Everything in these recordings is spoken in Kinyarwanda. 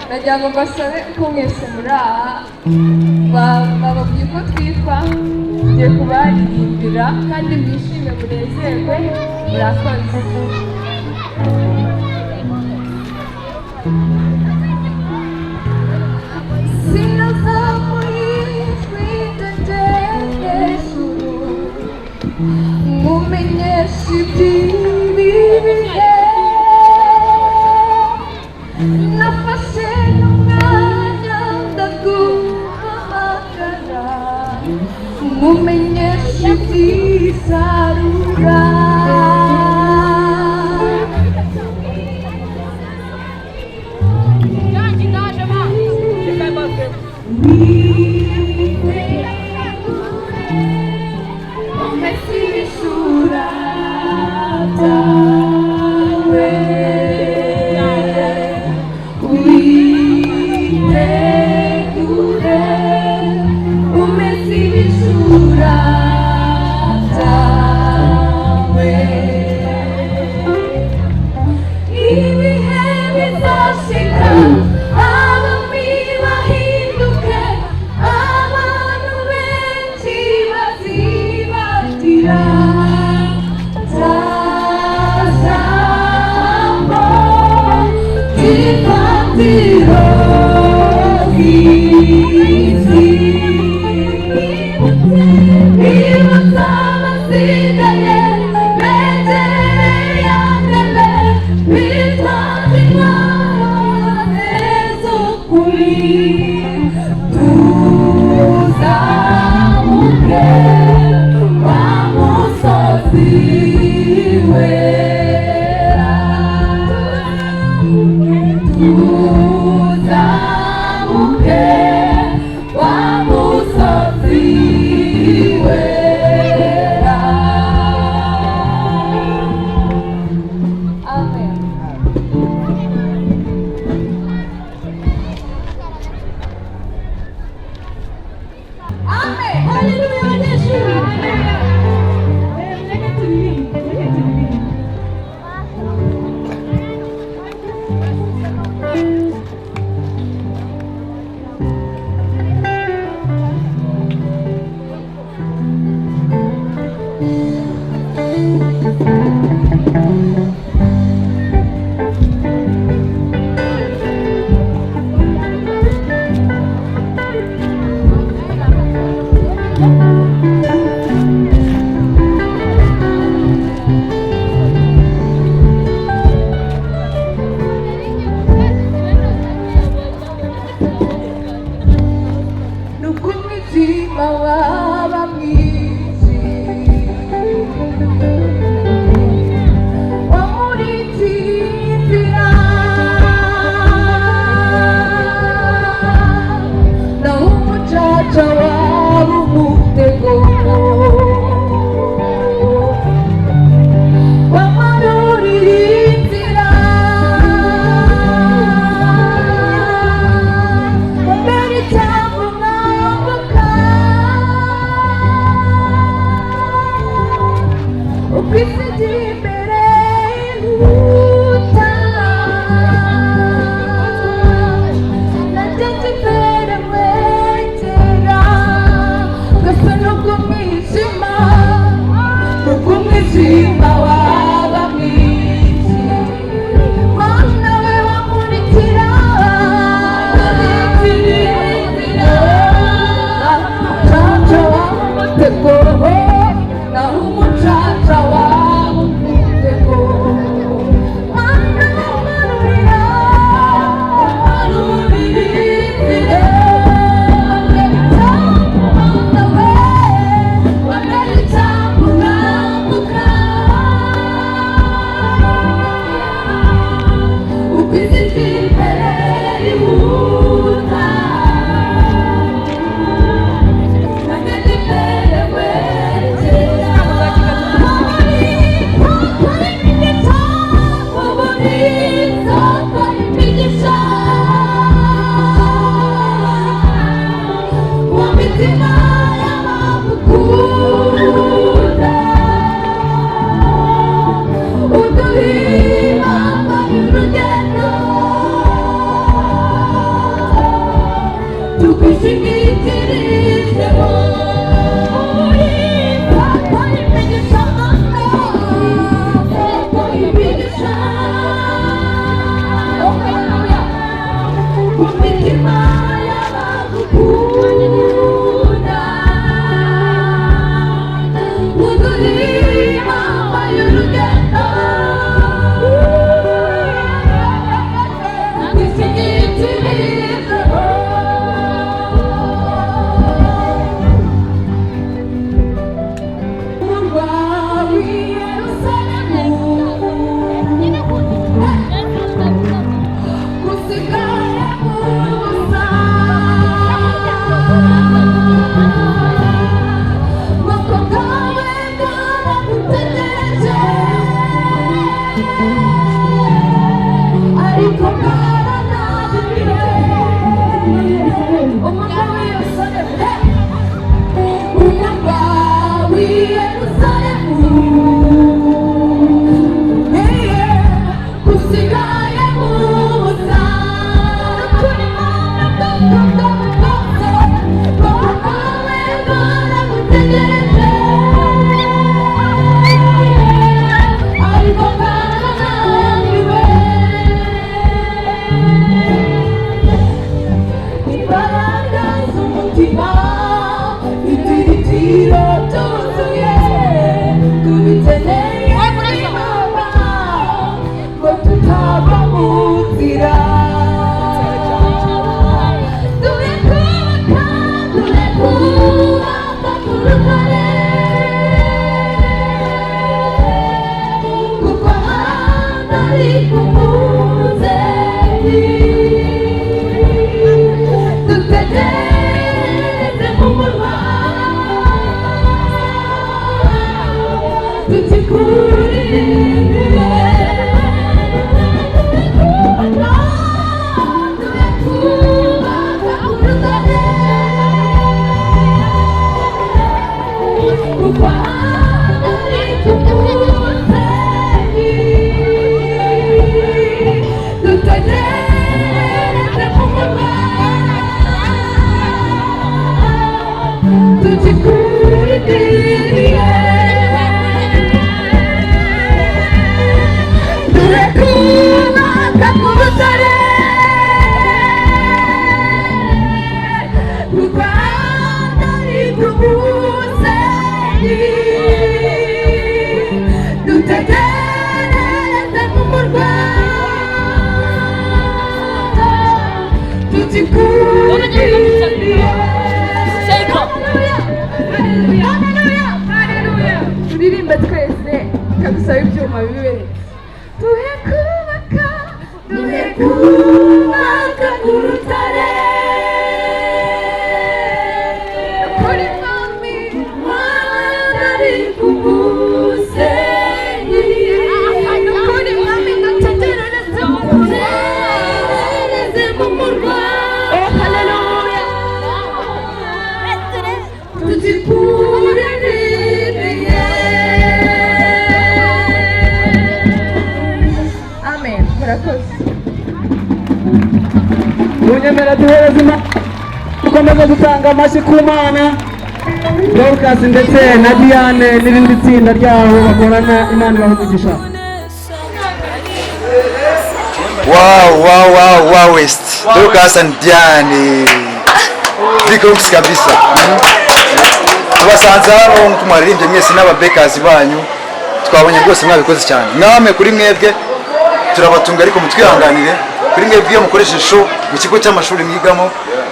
nagira ngo mbasabe ko mwese muri aha bababwiye uko twitwa tugiye kubaririmbira kandi mwishime munezerwe murakoze. Sinazamuye ijwi ryanjye hejuru mumenyeshe iby'ibihe, nafashe n'umwanya ndaguhamagara mumenyeshe iby'isarura. Munyemera duhereze dukomeza gutanga amashyi ku Mana Dorcas ndetse na Diane n'irindi tsinda ryaho bakorana Imana ibahugisha. Wow West Dorcas and Diane Bigos kabisa. Tubasanze hano kumwaririmbye mwese n'ababekazi banyu twabonye rwose mwabikoze cyane. Namwe kuri mwebwe turabatunga ariko mutwihanganire kuri mwebwe iyo mukoresheje show mu kigo cy'amashuri mwigamo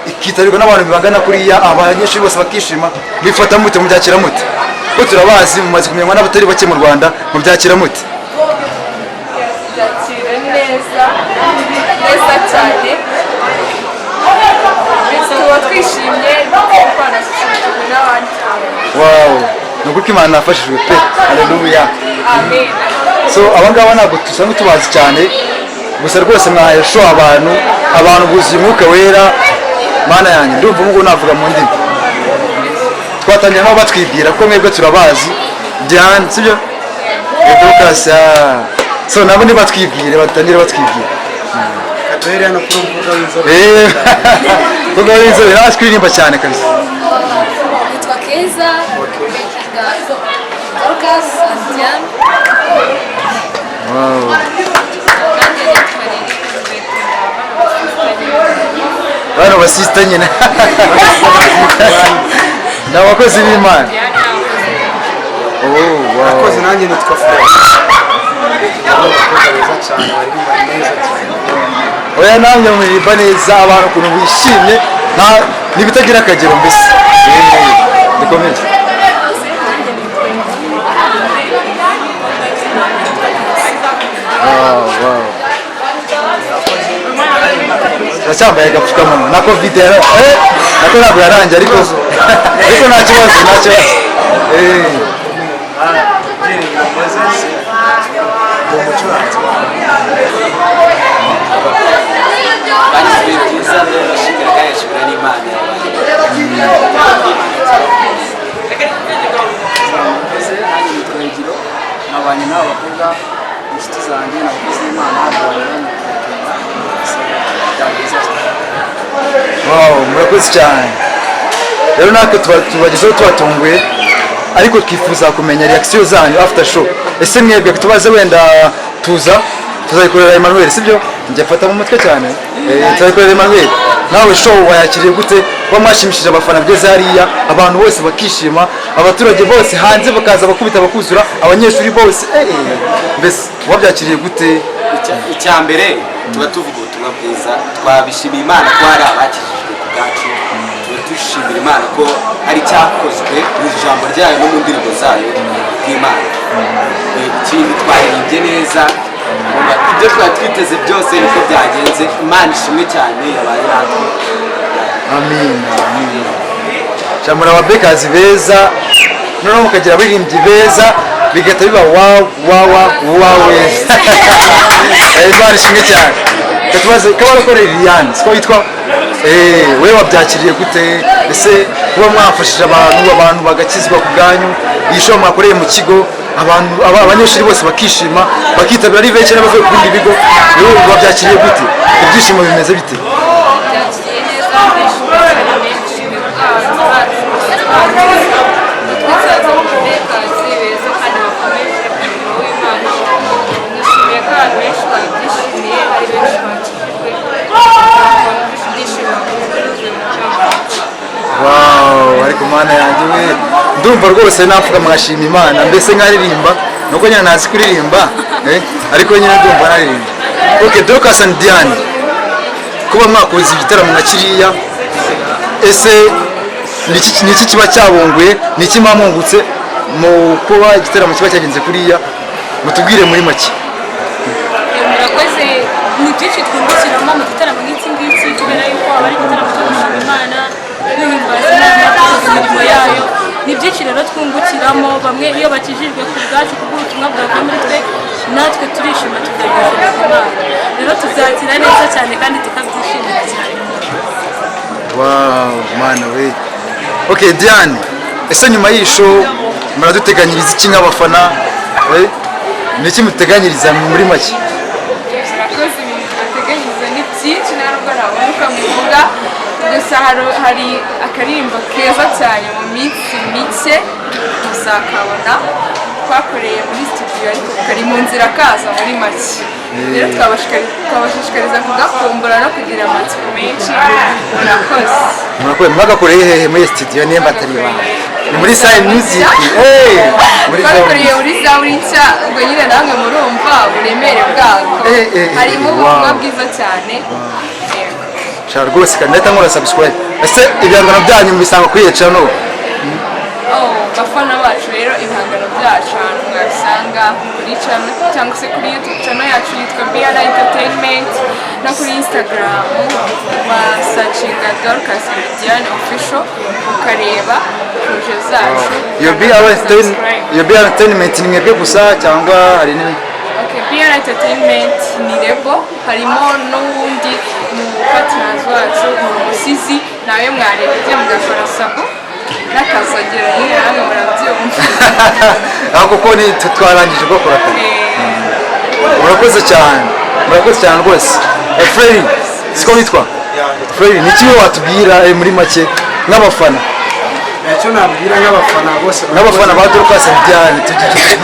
ikitabirwa n'abantu bibangana kuriya abanyeshuri bose bakishima bifata mute mubyakira mute ko turabazi mumaze kumenywa n'abatari bake mu Rwanda mubyakira mute neza cyane tuba twishimye n'abandi. Wow nuko Imana nafashijwe pe haleluya Amen. So abangaba ntabwo tusanzwe tubazi cyane gusa rwose mwahaye show abantu buzuye umwuka wera. Mana yanjye ndumva ngo navuga mu ndimi twatangiye nabo batwibwira ko mwebwe turabazi Diane sibyo Dorcas so nabo ni batwibwire batangire batwibwira kuko ari inzobe ntazi kuririmba cyane kabisa. Nitwa Keza, Dorcas Diane. Wow. Bano basista nyine ni abakozi b'Imana. abakozi nanjye nitwa Fred cyane baririmba neza cyane. Oya namwe muririmba neza abantu ukuntu bishimye n'ibitagira akagero mbese bikomeye. Cyambaye agapfukamunwa na covid nako ntabwo yarangiye ariko nta kibazo nabanye n'abakobwa inshuti zanjye n'abakozi b'Imana murakoze cyane. Rero natwe tubagezeho tubatunguye ariko twifuza kumenya reaction zanyu after show. Ese mwebwe tubaze wenda tuzayikorera Emmanuel sibyo? Njye fata mu mutwe cyane. Tuzayikorera Emmanuel. Nawe show wayakiriye gute? Kuba mwashimishije abafana bigeze hariya, abantu bose bakishima, abaturage bose hanze bakaza bakubita bakuzura, abanyeshuri bose mbese wabyakiriye gute? Icya mbere tuba tuvuga ubutumwa bwiza, twabishimiye Imana ko hari abakijijwe ku bwacu, tuba dushimira Imana ko hari cyakozwe mu ijambo ryayo no mu ndirimbo zayo bw'Imana. Ikindi twaririmbye neza, ibyo twari twiteze byose niko byagenze. Imana ishimwe cyane yabaye natwe. Amin. Chamura ababekazi beza noneho mukagira abaririmbyi beza bigahita biba wawe. Imana ishimwe cyane. Tubaze kabarakore Liliane siko yitwa wewe wabyakiriye gute? Ese kuba mwafashije abantu bagakizwa ku bwanyu, iyi show mwakoreye mu kigo, abanyeshuri bose bakishima bakitabira ari benshi n'abavuye ku bindi bigo, wewe wabyakiriye gute? Ibyishimo bimeze bite? Ariko Mana yanjye we ndumva rwose napfuka mwashima Imana mbese nkaririmba nuko nyine ntazi kuririmba ariko nyine ndumva naririmba. Okay, Dorcas and Diane, kuba mwakoze igitaramo na kiriya, ese niki kiba cyabunguye, niki mwamungutse mu kuba igitaramo kiba cyagenze kuriya? Mutubwire muri make. Murakoze, ni byinshi twungukiramo mu gitaramo nk'iki ngiki kubera yuko aba ari igitaramo cyo gushima Imana, guhimbaza Imana, imirimo yayo. Ni byinshi rero twungukiramo, bamwe iyo bakijijwe ku bwacu kubw'ubutumwa bwavuye muri twe, natwe turishima tukagaragaza Imana. Rero tuzakira neza cyane kandi tukabyishimira cyane. Mana we. Okay, Diane, ese nyuma y'isho muraduteganyiriza iki nk'abafana? Niki muteganyiriza muri make? Murakoze, ibintu bateganyiriza ni byinshi ntabwo nabuka muvuga, gusa hari akaririmbo keza cyane mu minsi mike muzakabona twakoreye muri studio ariko kari mu nzira kaza muri make. Rero twabashishikariza kugakumbura no kugira amatsiko menshi. Murakoze. Mwagakoreye hehe muri studio nimba atari ibanga? Ni muri Sign Music. Twakoreye muri zabo nshya ngo nyine namwe murumva uburemere bwako. Harimo ubutumwa bwiza cyane. Shara rwose kandi ndahita nkora subscribe. Ese ibihangano byanyu mbisanga kuri channel? Bafana bacu rero ibihangano byacu ahantu mwabisanga kuri channel cyangwa se kuri YouTube channel yacu yitwa BR Entertainment, no kuri Instagram wasacinga Dorcas Diane official ukareba projet zacu. Yo BR Entertainment ni mwebwe gusa cyangwa hari nini? Okay, BR Entertainment ni rebo, harimo n'ubundi mu partners wacu umusizi nawe mwarebye mugakora sabo n'akazagera nyine namwe murabyumva. Kuko ni twarangije gukora. Murakoze cyane rwose. Freddy siko witwa? Fred ni kimwe watubwira muri make nk'abafana icyo nabwira nk'abafana bose n'abafana ba Dorcas Diane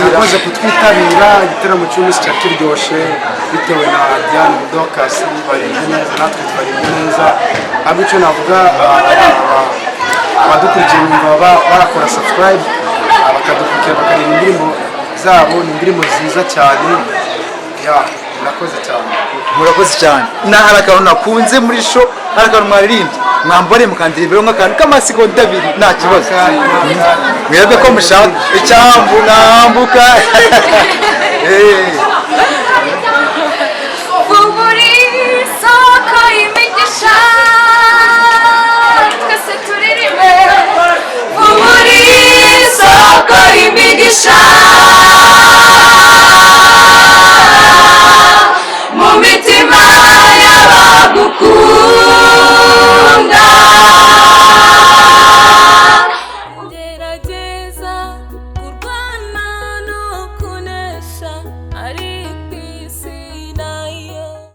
bakoze kutwitabira igitaramo cy'umunsi cya kiryoshye bitewe na Diane Dorcas barinze neza natwe twarinze neza ahubwo icyo navuga abadukurikiye baba barakora subscribe bakadukurikira bakareba indirimbo zabo ni indirimbo nziza cyane murakoze cyane murakoze cyane hari akantu nakunze muri show hari akantu mwaririmbye mwambare mukandirimba nk'akantu k'amasegonda abiri nta kibazo mwebwe ko mushaka icyambu nambuka buri soko y'imigisha twese turirimbe buri soko y'imigisha mu mitima y'abagukunda